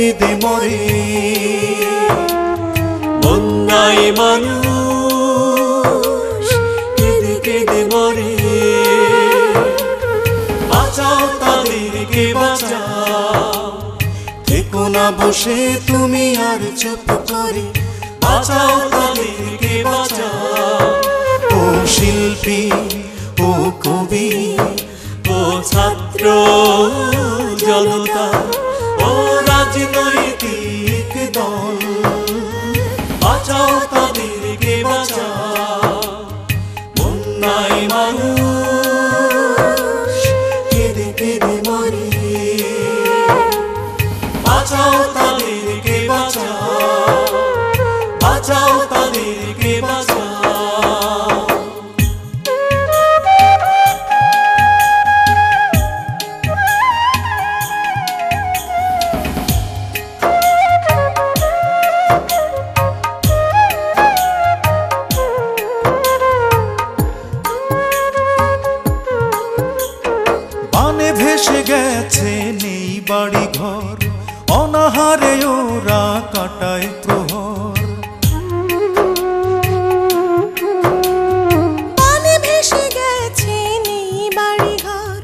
কেঁদে মরে। বন্যায় মানুষ কেঁদে কেঁদে মরে। বাঁচাও তাদেরকে বাঁচাও, থেকো না বসে তুমি আর চুপ করে। বাঁচাও তাদেরকে বাঁচাও। ও শিল্পী, ও কবি, ও ছাত্র জনতা, ও রাজনৈতিক দল, বাঁচাও তাদেরকে বাঁচাও। বন্যায় মানুষ কেঁদে কেঁদে মরে। বাঁচাও তাদেরকে বাঁচাও, বাঁচাও তাদেরকে বাঁচাও। বানে ভেসে গেছে নেই বাড়ি ঘর, অনাহারে ওরা কাটায় প্রহর। বানে ভেসে গেছে নেই বাড়ি ঘর,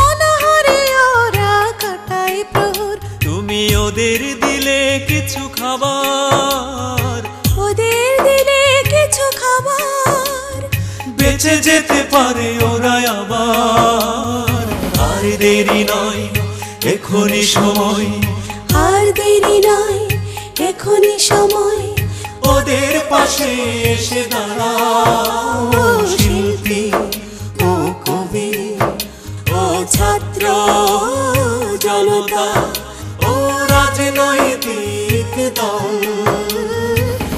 অনাহারে ওরা কাটায় প্রহর। তুমি ওদের দিলে কিছু খাবার, ওদের দিলে কিছু খাবার, বেঁচে যেতে পারে ওরা আবার। আর দেরি নয়, এখনই সময়, আর দেরি নয়, এখনই সময়। ওদের পাশে এসে দাঁড়াও। শিল্পী, ও কবি, ও ছাত্র জনতা, ও রাজনৈতিক দল,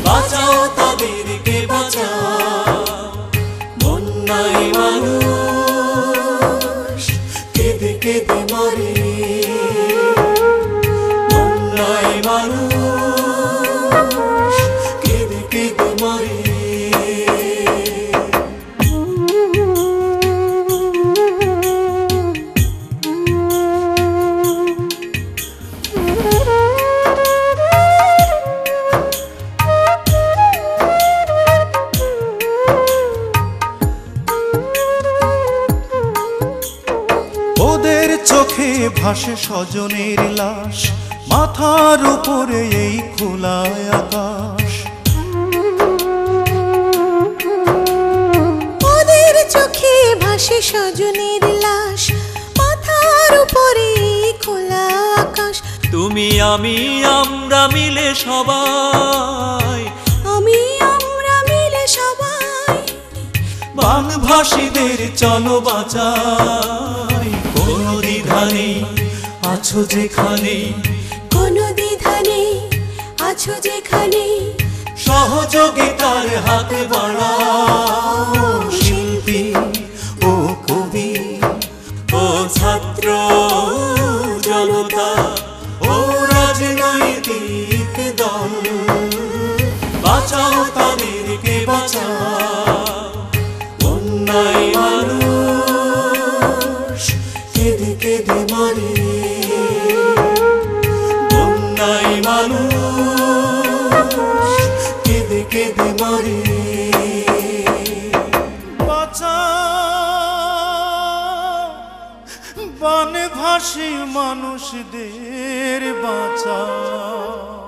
বাঁচাও তাদেরকে বাঁচাও। বন্যায় মানুষ কেঁদে কেঁদে মরে। বন্যায় মানুষ কেঁদে কেঁদে মরে। ওদের চোখে ভাসে স্বজনের লাশ, মাথার উপরে এই খোলা আকাশ। ওদের চোখে ভাসে স্বজনের লাশ, মাথার উপরে খোলা আকাশ। তুমি আমি আমরা মিলে সবাই, আমি আমরা মিলে সবাই, বানভাসীদের চলো বাঁচাই। কোনো দ্বিধা নেই, আছো যেখানে, কোনো দ্বিধা নেই, আছো যেখানে। সহযোগিতার হাত বাড়াও। শিল্পী, ও কবি, ও ছাত্র জনতা, ও রাজনৈতিক দল, বাঁচাও তাদেরকে বাঁচাও। বন্যায় মানুষ কেঁদে কেঁদে মরে। বন্যায় মানুষ কেঁদে কেঁদে মরে। বাঁচাও বানভাসী মানুষদের বাঁচাও।